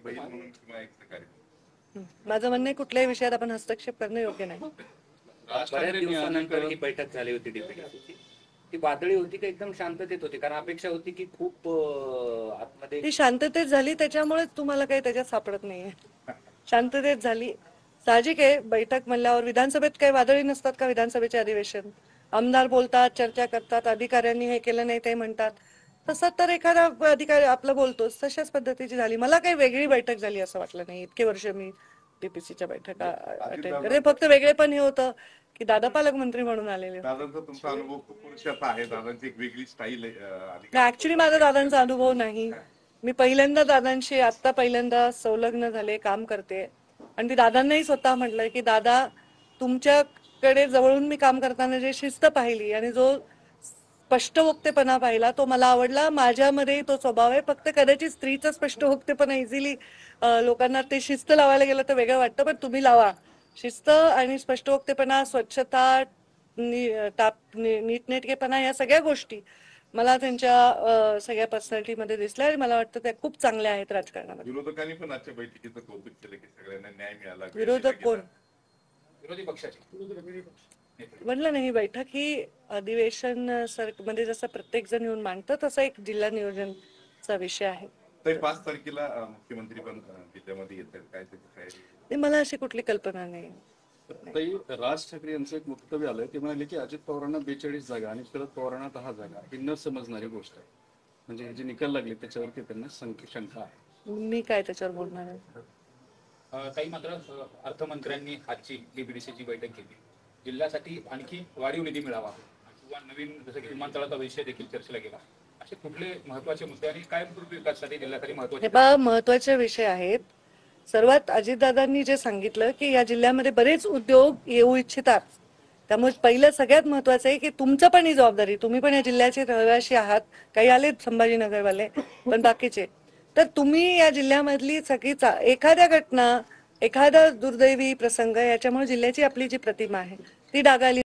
बहीण म्हणून किंवा एक सहकारी. माझं म्हणणं आहे कुठल्याही विषयात आपण हस्तक्षेप करणं योग्य नाही. बऱ्याच दिवसानंतर ही बैठक झाली होती डीपीडीसीची. ती वादळी होती का एकदम शांततेत होती? कारण अपेक्षा होती की खूप आतमध्ये ती शांततेत झाली, त्याच्यामुळेच तुम्हाला काही त्याच्यात सापडत नाहीये. शांततेत झाली. साहजिक आहे, बैठक म्हणल्यावर विधानसभेत काही वादळी नसतात का? विधानसभेचे अधिवेशन आमदार बोलतात, चर्चा करतात, अधिकाऱ्यांनी हे केलं नाही ते म्हणतात. तसं तर एखादा अधिकारी आपलं बोलतोच, तशाच पद्धतीची झाली. मला काही वेगळी बैठक झाली असं वाटलं नाही. इतके वर्ष मी डीपीसीच्या बैठका अटेंड करते. फक्त वेगळे पण हे होतं की दादा पालकमंत्री म्हणून आलेले. दादांचा तुमचा अनुभव खूप वर्षाचा आहे. दादांची एक वेगळी स्टाईल ऍक्च्युली माझा दादांचा अनुभव नाही. मी पहिल्यांदा दादांशी आता पहिल्यांदा संलग्न झाले, काम करते. आणि ती दादांनाही स्वतः म्हटलंय की दादा, तुमच्याकडे जवळून मी काम करताना जे शिस्त पाहिली आणि जो स्पष्टवक्तेपणा पाहिला तो मला आवडला. माझ्यामध्ये तो स्वभाव आहे. फक्त कदाचित स्त्रीचा स्पष्टवक्तेपणा इझिली लोकांना ते शिस्त लावायला गेलं तर वेगळं वाटतं, पण तुम्ही लावा. शिस्त आणि स्पष्टवक्तेपणा, स्वच्छता, नीटनेटकेपणा, या सगळ्या गोष्टी मला त्यांच्या सगळ्या पर्सनॅलिटीमध्ये दिसल्या आणि मला वाटतं त्या खूप चांगल्या आहेत राजकारणामध्ये. विरोधकांनी पण आजच्या बैठकीचं कौतुक केलं की सगळ्यांना न्याय मिळाला. विरोधक कोण? विरोधी पक्षाचे. म्हणलं नाही, बैठक ही अधिवेशन मध्ये जसं प्रत्येक जण येऊन मांडतं तसं एक जिल्हा नियोजनचा विषय आहे. 5 तारखेला मुख्यमंत्री पण जिल्ह्यामध्ये येतात, काय तयारी? मला अशी कुठली कल्पना नाही. राज ठाकरे यांचं एक वक्तव्य आलंय. ते म्हणाले की अजित पवारांना 42 जागा आणि शरद पवारांना 10 जागा, ही न समजणारी गोष्ट आहे. म्हणजे जे निकाल लागले त्याच्यावरती त्यांना शंका आहे. मी काय त्याच्यावर बोलणार आहे? काही मात्र अर्थमंत्र्यांनी आजची डीपीडीसीची बैठक घेतली. जिल्ह्यासाठी आणखी वाढीव निधी मिळावा किंवा नवीन जसं की विमानतळाचा विषय देखील चर्चेला गेला. असे कुठले महत्वाचे मुद्दे आणि कायमस्वरूपी विकासासाठी जिल्ह्यासाठी महत्वाचे विषय आहेत. सर्वात अजितदादांनी जे सांगितलं की या जिल्ह्यामध्ये बरेच उद्योग येऊ इच्छितात, त्यामुळे पहिलं सगळ्यात महत्वाचं आहे की तुमचं पण ही जबाबदारी, तुम्ही पण या जिल्ह्याचे रहिवासी आहात. काही आले संभाजीनगरवाले, पण बाकीचे तर तुम्ही या जिल्ह्यामधली सगळी एखाद्या घटना, एखादा दुर्दैवी प्रसंग याच्यामुळे जिल्ह्याची आपली जी प्रतिमा आहे ती डागाळली